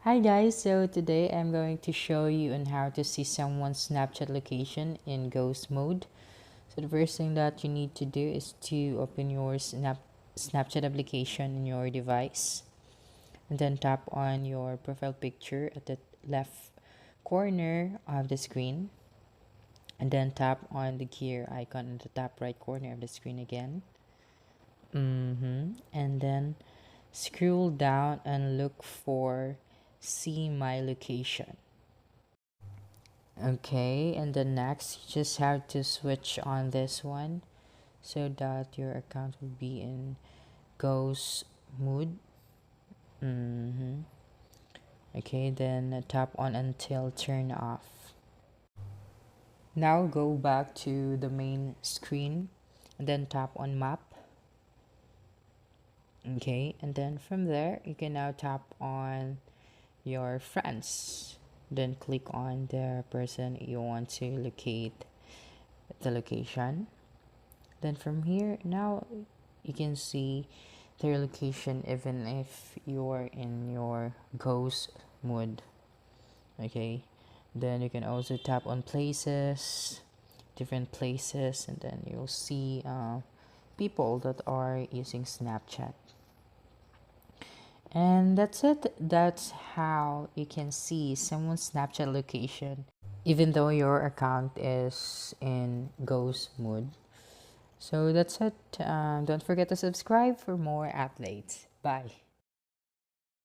Hi guys, so today I'm going to show you on how to see someone's Snapchat location in ghost mode. So the first thing that you need to do is to open your Snapchat application in your device and then tap on your profile picture at the left corner of the screen and then tap on the gear icon in the top right corner of the screen again. And then scroll down and look for see my location. Okay, and then next you just have to switch on this one so that your account will be in ghost mode. Okay, then tap on until turn off. Now go back to the main screen and then tap on map. Okay, and then from there you can now tap on your friends, then click on the person you want to locate the location. Then from here now you can see their location even if you're in your ghost mode. Okay, then you can also tap on places, different places, and then you'll see people that are using Snapchat. And that's it. That's how you can see someone's Snapchat location, even though your account is in ghost mode. So that's it. Don't forget to subscribe for more updates. Bye.